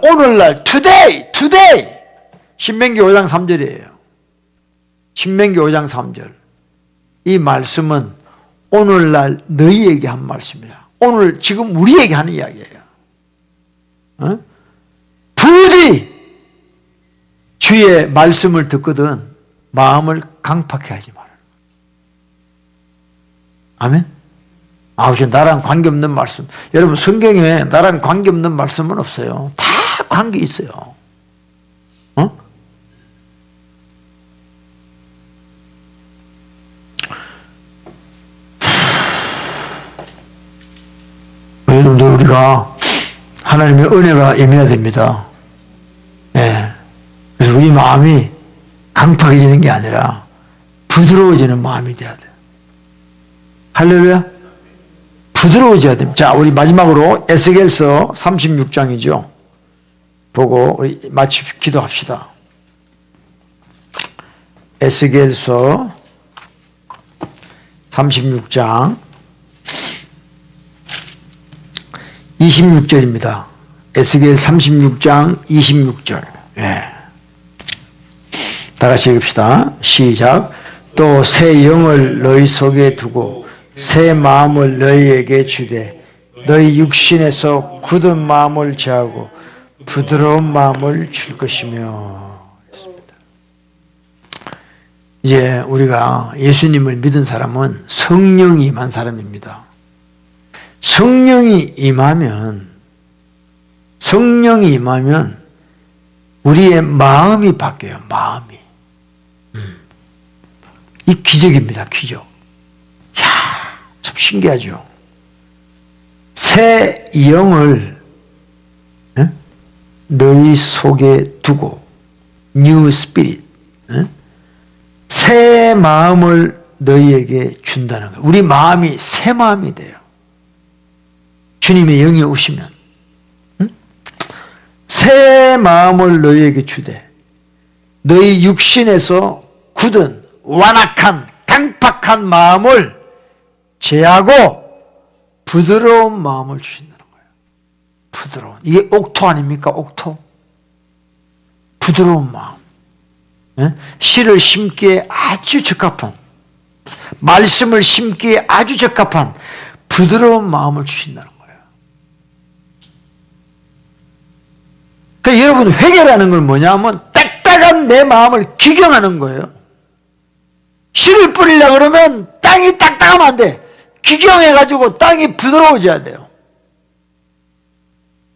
오늘날 today 신명기 5장 3절이에요. 신명기 5장 3절. 이 말씀은 오늘날 너희에게 한 말씀이야. 오늘 지금 우리에게 하는 이야기예요. 부디 주의 말씀을 듣거든 마음을 강팍해 하지 마라. 아멘. 나랑 관계없는 말씀. 여러분 성경에 나랑 관계없는 말씀은 없어요. 다 관계 있어요. 여러분들 우리가 하나님의 은혜가 임해야 됩니다. 예. 그래서 우리 마음이 강팍해지는 게 아니라 부드러워지는 마음이 돼야 돼요. 할렐루야. 부드러워져야 됩니다. 자, 우리 마지막으로 에스겔서 36장이죠. 보고 우리 마치 기도합시다. 에스겔서 36장 26절입니다. 에스겔 36장 26절. 예. 다 같이 읽읍시다. 시작. 또 새 영을 너희 속에 두고 새 마음을 너희에게 주되 너희 육신에서 굳은 마음을 제하고 부드러운 마음을 줄 것이며. 이제 우리가 예수님을 믿은 사람은 성령이 임한 사람입니다. 성령이 임하면 우리의 마음이 바뀌어요. 마음이. 이 기적입니다. 기적. 이야, 참 신기하죠. 새 영을 너희 속에 두고 New Spirit 새 마음을 너희에게 준다는 거예요. 우리 마음이 새 마음이 돼요. 주님의 영이 오시면 새 마음을 너희에게 주되 너희 육신에서 굳은 완악한 강팍한 마음을 제하고 부드러운 마음을 주신다는 거예요. 부드러운. 이게 옥토 아닙니까? 옥토. 부드러운 마음. 씨를 심기에 아주 적합한, 말씀을 심기에 아주 적합한 부드러운 마음을 주신다는 거예요. 그러니까 여러분 회개라는 건 뭐냐면 딱딱한 내 마음을 기경하는 거예요. 씨를 뿌리려고 그러면 땅이 딱딱하면 안 돼. 기경해가지고 땅이 부드러워져야 돼요.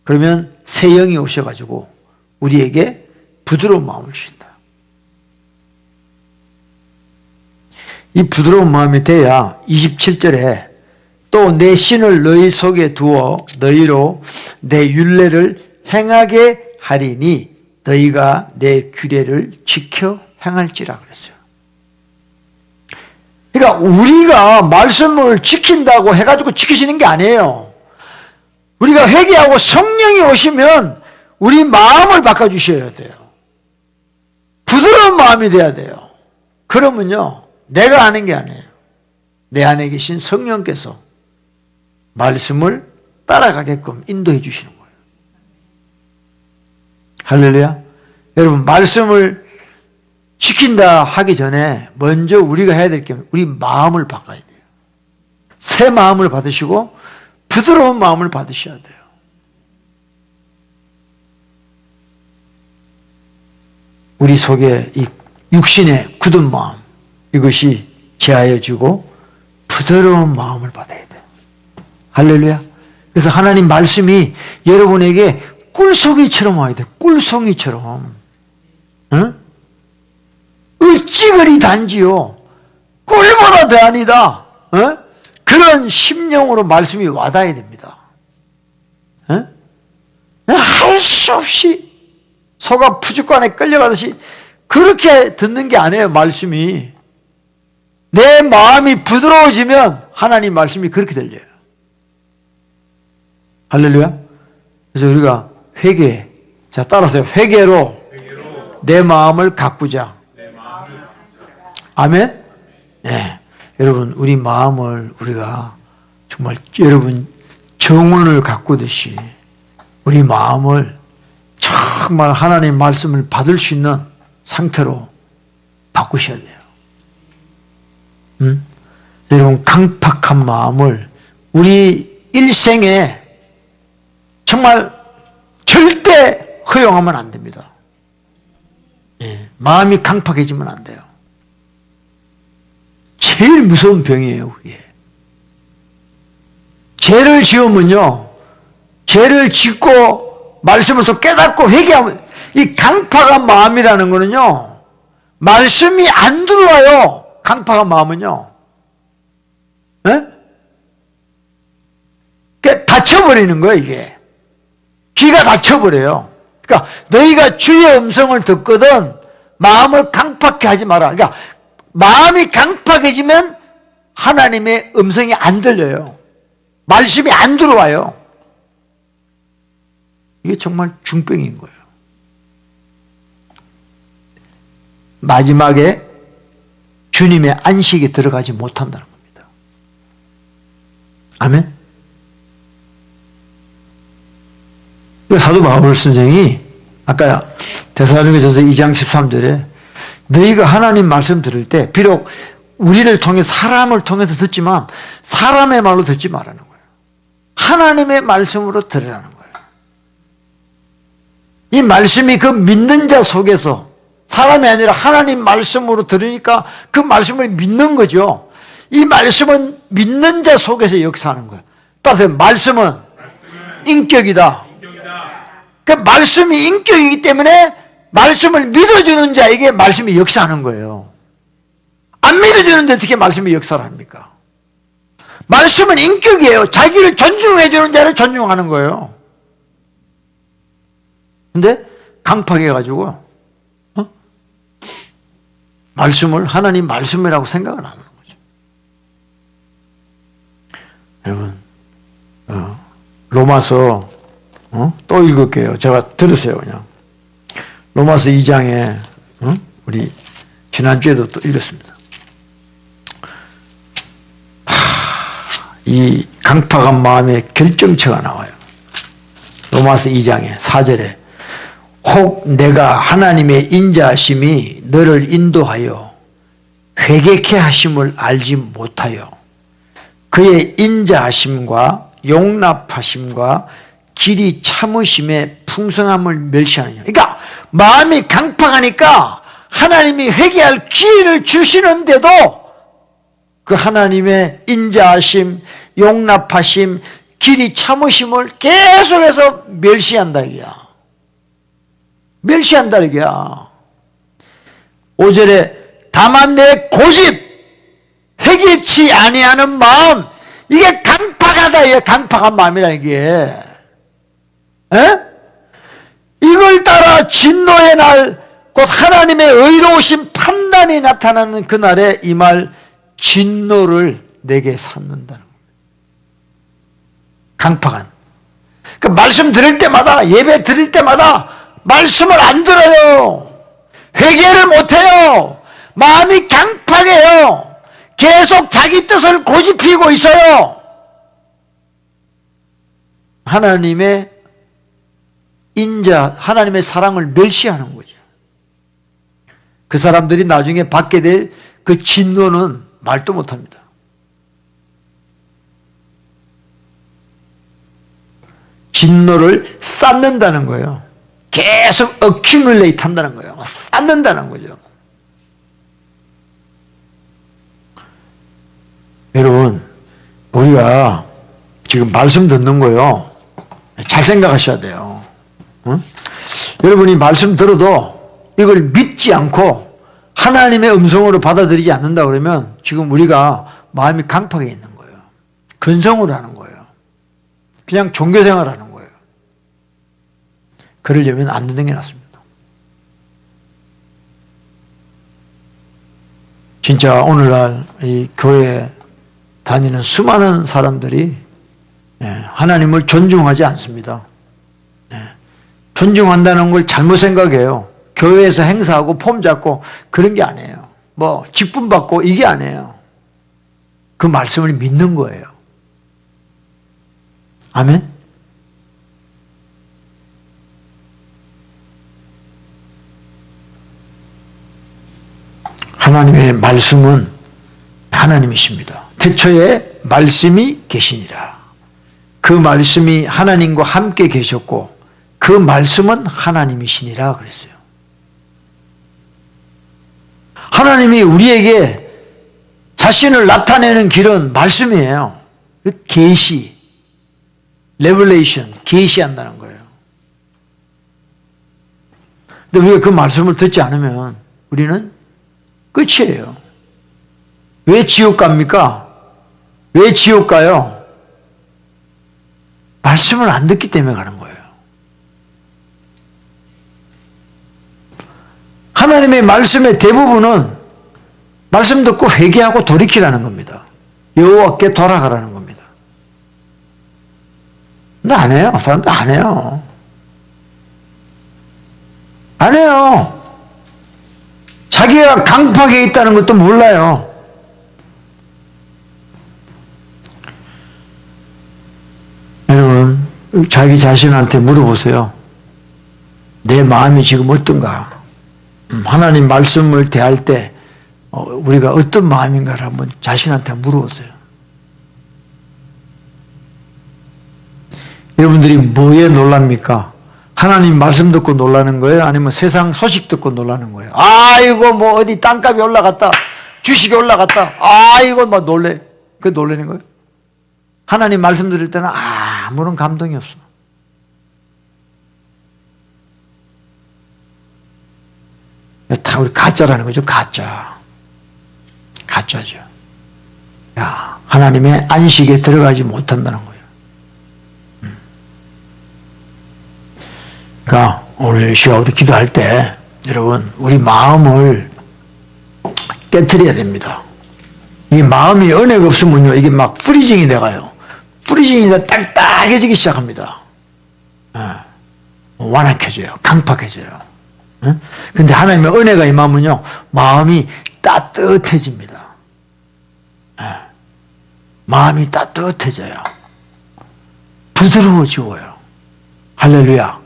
그러면 새 영이 오셔가지고 우리에게 부드러운 마음을 주신다. 이 부드러운 마음이 돼야 27절에 또 내 신을 너희 속에 두어 너희로 내 율례를 행하게 하리니 너희가 내 규례를 지켜 행할지라 그랬어요. 그러니까 우리가 말씀을 지킨다고 해가지고 지키시는 게 아니에요. 우리가 회개하고 성령이 오시면 우리 마음을 바꿔주셔야 돼요. 부드러운 마음이 돼야 돼요. 그러면요 내가 하는 게 아니에요. 내 안에 계신 성령께서 말씀을 따라가게끔 인도해 주시는 거예요. 할렐루야. 여러분 말씀을 지킨다 하기 전에 먼저 우리가 해야 될 게 우리 마음을 바꿔야 돼요. 새 마음을 받으시고 부드러운 마음을 받으셔야 돼요. 우리 속에 이 육신의 굳은 마음 이것이 제하여지고 부드러운 마음을 받아야 돼요. 할렐루야. 그래서 하나님 말씀이 여러분에게 꿀송이처럼 와야 돼요. 꿀송이처럼. 응? 어찌 그리 단지요. 꿀보다 더 아니다. 응? 그 그런 심령으로 말씀이 와닿아야 됩니다. 할 수 없이 소가 푸죽간에 끌려가듯이 그렇게 듣는 게 아니에요. 말씀이 내 마음이 부드러워지면 하나님 말씀이 그렇게 들려요. 할렐루야. 그래서 우리가 회개, 자 따라서요. 회개로 내 마음을 가꾸자. 아멘. 네. 여러분 우리 마음을 우리가 정말 여러분 정원을 가꾸듯이 우리 마음을 정말 하나님 말씀을 받을 수 있는 상태로 바꾸셔야 돼요. 여러분 강팍한 마음을 우리 일생에 정말 절대 허용하면 안 됩니다. 예, 마음이 강팍해지면 안 돼요. 제일 무서운 병이에요. 그게. 죄를 지으면요, 죄를 짓고 말씀을 또 깨닫고 회개하면 이 강팍한 마음이라는 거는요, 말씀이 안 들어와요. 강팍한 마음은요. 네? 닫혀버리는 거예요, 이게. 귀가 닫혀버려요. 그러니까 너희가 주의 음성을 듣거든 마음을 강팍해 하지 마라. 그러니까 마음이 강팍해지면 하나님의 음성이 안 들려요. 말씀이 안 들어와요. 이게 정말 중병인 거예요. 마지막에 주님의 안식에 들어가지 못한다는 겁니다. 아멘. 사도 바울 선생이 아까 데살로니가전서 2장 13절에 너희가 하나님 말씀 들을 때 비록 우리를 통해 사람을 통해서 듣지만 사람의 말로 듣지 말라는 거예요. 하나님의 말씀으로 들으라는 거예요. 이 말씀이 그 믿는 자 속에서 사람이 아니라 하나님 말씀으로 들으니까 그 말씀을 믿는 거죠. 이 말씀은 믿는 자 속에서 역사하는 거예요. 따라서 말씀은 인격이다. 그 말씀이 인격이기 때문에 말씀을 믿어주는 자에게 말씀이 역사하는 거예요. 안 믿어주는데 어떻게 말씀이 역사를 합니까? 말씀은 인격이에요. 자기를 존중해주는 자를 존중하는 거예요. 근데 강팍해가지고 말씀을 하나님 말씀이라고 생각을 안 하는 거죠. 여러분 로마서 또 읽을게요. 제가 들으세요. 그냥 로마서 2장에 우리 지난주에도 또 읽었습니다. 이 강팍한 마음의 결정체가 나와요. 로마서 2장에 4절에 혹 내가 하나님의 인자하심이 너를 인도하여 회개케 하심을 알지 못하여 그의 인자하심과 용납하심과 길이 참으심의 풍성함을 멸시하느냐. 그러니까 마음이 강팍하니까 하나님이 회개할 기회를 주시는데도 그 하나님의 인자하심, 용납하심, 길이 참으심을 계속해서 멸시한다 이거야. 멸시한다 이거야. 5절에 다만 내 고집, 회개치 아니하는 마음, 이게 강팍하다. 이게 강팍한 마음이라 이게. 에? 이걸 따라 진노의 날, 곧 하나님의 의로우신 판단이 나타나는 그날에 이 말 진노를 내게 샀는다는 겁니다. 강팍한. 그 말씀 들을 때마다, 예배 드릴 때마다 말씀을 안 들어요. 회개를 못해요. 마음이 강팍해요. 계속 자기 뜻을 고집피고 있어요. 하나님의 인자, 하나님의 사랑을 멸시하는 거죠. 그 사람들이 나중에 받게 될 그 진노는 말도 못합니다. 진노를 쌓는다는 거예요. 계속 어큐뮬레이트 한다는 거예요. 쌓는다는 거죠. 여러분, 우리가 지금 말씀 듣는 거요. 잘 생각하셔야 돼요. 응? 여러분이 말씀 들어도 이걸 믿지 않고 하나님의 음성으로 받아들이지 않는다 그러면 지금 우리가 마음이 강팍해 있는 거예요. 근성으로 하는 거예요. 그냥 종교생활 하는 거예요. 그러려면 안 듣는 게 낫습니다. 진짜 오늘날 이 교회에 다니는 수많은 사람들이 하나님을 존중하지 않습니다. 존중한다는 걸 잘못 생각해요. 교회에서 행사하고 폼 잡고 그런 게 아니에요. 뭐 직분 받고 이게 아니에요. 그 말씀을 믿는 거예요. 아멘? 하나님의 말씀은 하나님이십니다. 태초에 말씀이 계시니라. 그 말씀이 하나님과 함께 계셨고 그 말씀은 하나님이시니라 그랬어요. 하나님이 우리에게 자신을 나타내는 길은 말씀이에요. 계시, 레벨레이션, 계시한다는 거예요. 근데 우리가 그 말씀을 듣지 않으면 우리는 끝이에요. 왜 지옥 갑니까? 왜 지옥 가요? 말씀을 안 듣기 때문에 가는 거예요. 하나님의 말씀의 대부분은 말씀 듣고 회개하고 돌이키라는 겁니다. 여호와께 돌아가라는 겁니다. 근데 안 해요. 사람들 안 해요. 안 해요. 자기가 강팍에 있다는 것도 몰라요. 여러분, 자기 자신한테 물어보세요. 내 마음이 지금 어떤가? 하나님 말씀을 대할 때 우리가 어떤 마음인가를 한번 자신한테 물어보세요. 여러분들이 뭐에 놀랍니까? 하나님 말씀 듣고 놀라는 거예요? 아니면 세상 소식 듣고 놀라는 거예요? 아이고 뭐 어디 땅값이 올라갔다, 주식이 올라갔다, 아이고 뭐 놀래. 그게 놀라는 거예요? 하나님 말씀 들을 때는 아무런 감동이 없어. 다 우리 가짜라는 거죠. 가짜죠. 야, 하나님의 안식에 들어가지 못한다는 거예요. 그러니까 오늘 이 시간 우리 기도할 때 여러분 우리 마음을 깨트려야 됩니다. 이 마음이 은혜가 없으면요 이게 막 프리징이 돼가요. 프리징이 돼 딱딱해지기 시작합니다. 완악해져요. 강팍해져요. 근데 하나님의 은혜가 임하면요 마음이 따뜻해집니다. 마음이 따뜻해져요. 부드러워지고요. 할렐루야.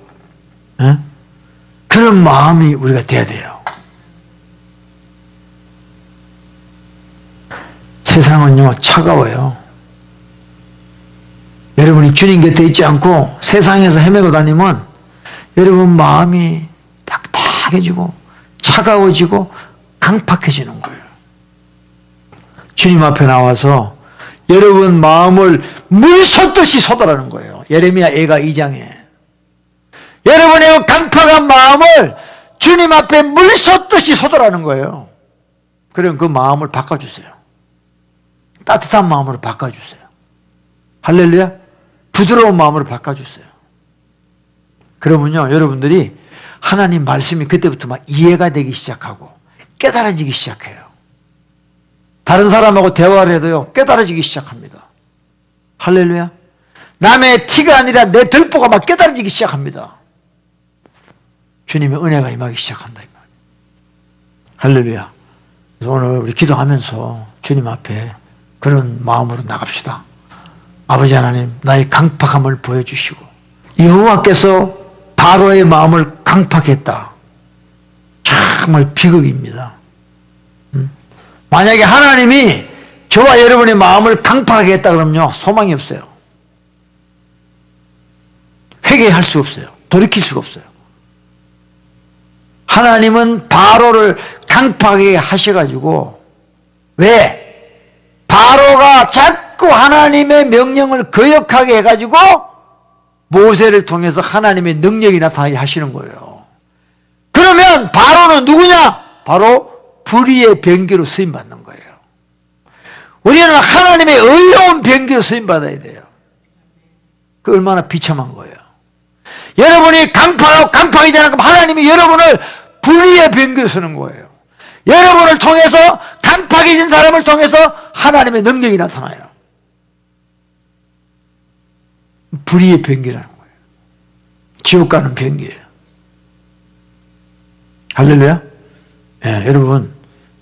그런 마음이 우리가 돼야 돼요. 세상은요 차가워요. 여러분이 주님 곁에 있지 않고 세상에서 헤매고 다니면 여러분 마음이 딱딱해지고 차가워지고 강팍해지는 거예요. 주님 앞에 나와서 여러분 마음을 물 쏟듯이 쏟아라는 거예요. 예레미야 애가 2장에 여러분의 강팍한 마음을 주님 앞에 물 쏟듯이 쏟아라는 거예요. 그럼 그 마음을 바꿔주세요. 따뜻한 마음으로 바꿔주세요. 할렐루야. 부드러운 마음으로 바꿔주세요. 그러면요 여러분들이 하나님 말씀이 그때부터 막 이해가 되기 시작하고 깨달아지기 시작해요. 다른 사람하고 대화를 해도요 깨달아지기 시작합니다. 할렐루야. 남의 티가 아니라 내 들보가 막 깨달아지기 시작합니다. 주님의 은혜가 임하기 시작한다 이 말이에요. 할렐루야. 그래서 오늘 우리 기도하면서 주님 앞에 그런 마음으로 나갑시다. 아버지 하나님 나의 강팍함을 보여주시고 여호와께서 바로의 마음을 강팍 했다. 정말 비극입니다. 만약에 하나님이 저와 여러분의 마음을 강팍하게 했다 그러면요 소망이 없어요. 회개할 수 없어요. 돌이킬 수가 없어요. 하나님은 바로를 강팍하게 하셔가지고 왜? 바로가 자꾸 하나님의 명령을 거역하게 해가지고 모세를 통해서 하나님의 능력이 나타나게 하시는 거예요. 그러면 바로는 누구냐? 바로 불의의 병기로 쓰임받는 거예요. 우리는 하나님의 의로운 병기로 쓰임받아야 돼요. 그 얼마나 비참한 거예요. 여러분이 강팍이지 않으면 하나님이 여러분을 불의의 병기로 쓰는 거예요. 여러분을 통해서, 강팍해진 사람을 통해서 하나님의 능력이 나타나요. 불의의 병기라는 거예요. 지옥 가는 병기예요. 할렐루야. 예, 여러분,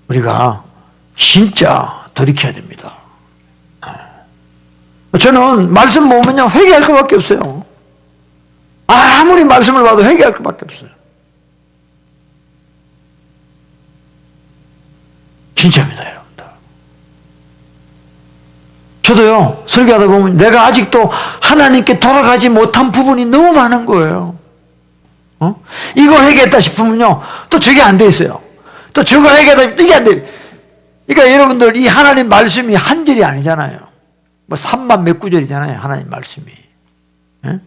우리가 진짜 돌이켜야 됩니다. 저는 말씀 보면요, 회개할 것밖에 없어요. 아무리 말씀을 봐도 회개할 것밖에 없어요. 진짜입니다, 여러분들. 저도요, 설교하다 보면 내가 아직도 하나님께 돌아가지 못한 부분이 너무 많은 거예요. 이거 회개했다 싶으면요, 또 저게 안 돼 있어요. 또 저거 회개했다, 이게 안 돼. 그러니까 여러분들, 이 하나님 말씀이 한 절이 아니잖아요. 뭐 3만 몇 구절이잖아요, 하나님 말씀이. 예?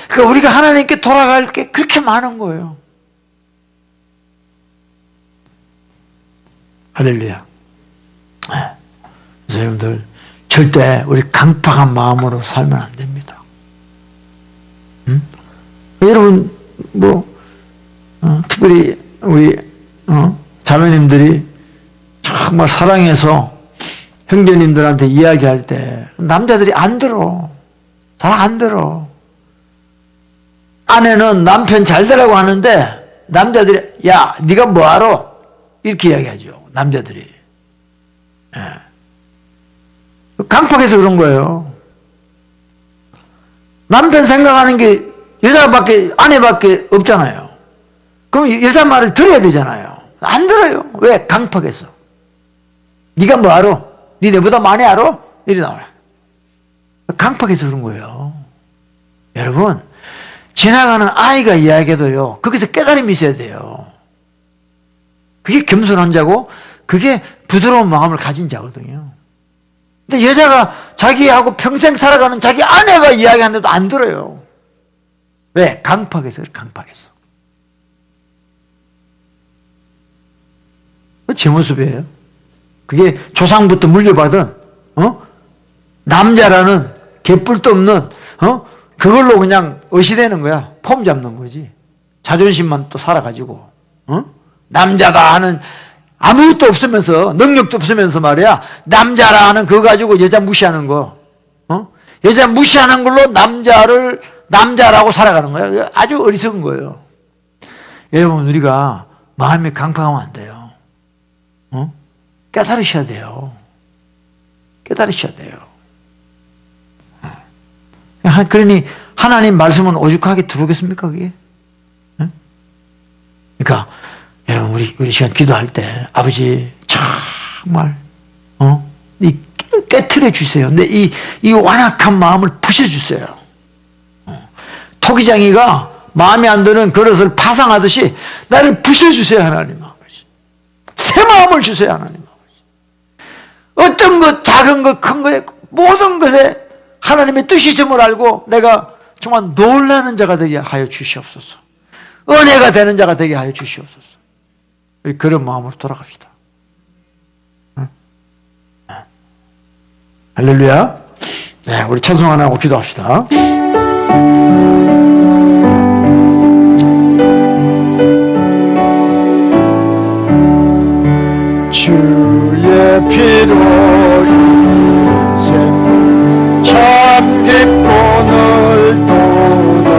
그러니까 우리가 하나님께 돌아갈 게 그렇게 많은 거예요. 할렐루야. 그래서 여러분들, 절대 우리 강팍한 마음으로 살면 안 됩니다. 응? 여러분, 특별히 우리 자매님들이 정말 사랑해서 형제님들한테 이야기할 때 남자들이 안 들어. 잘 안 들어. 아내는 남편 잘 되라고 하는데 남자들이, 야, 네가 뭐 알아? 이렇게 이야기하죠, 남자들이. 예. 강팍해서 그런 거예요. 남편 생각하는 게 여자밖에, 아내밖에 없잖아요. 그럼 여자 말을 들어야 되잖아요. 안 들어요. 왜? 강팍해서. 네가 뭐 알아? 네 내보다 많이 알아? 이리 나와요. 강팍해서 그런 거예요. 여러분, 지나가는 아이가 이야기해도요, 거기서 깨달음이 있어야 돼요. 그게 겸손한 자고, 그게 부드러운 마음을 가진 자거든요. 근데 여자가 자기하고 평생 살아가는 자기 아내가 이야기하는데도 안 들어요. 왜? 강팍해서, 강팍해서. 제 모습이에요. 그게 조상부터 물려받은, 남자라는 개뿔도 없는, 그걸로 그냥 의시되는 거야. 폼 잡는 거지. 자존심만 또 살아가지고, 남자다 하는, 아무것도 없으면서, 능력도 없으면서 말이야, 남자라 하는 그거 가지고 여자 무시하는 거, 여자 무시하는 걸로 남자라고 살아가는 거야. 아주 어리석은 거예요. 여러분, 우리가 마음이 강팍하면 안 돼요. 깨달으셔야 돼요. 깨달으셔야 돼요. 그러니 하나님 말씀은 오죽하게 들어오겠습니까, 그게? 그러니까 여러분, 우리 시간 기도할 때 아버지 정말 깨트려 주세요. 근데 이 완악한 마음을 부셔 주세요. 토기장이가 마음에 안 드는 그릇을 파상하듯이 나를 부셔 주세요, 하나님 아버지. 새 마음을 주세요, 하나님 아버지. 어떤 것, 작은 것, 큰 것에 모든 것에 하나님의 뜻이심을 알고 내가 정말 놀라는 자가 되게 하여 주시옵소서. 은혜가 되는 자가 되게 하여 주시옵소서. 우리 그런 마음으로 돌아갑시다. 할렐루야. 네, 우리 찬송 하나 하고 기도합시다. 주의 피로 인생 참 깊고 넓도다.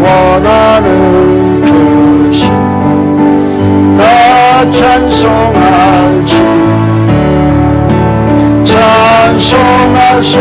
구원하는 그 신 다 찬송할지 찬송할 수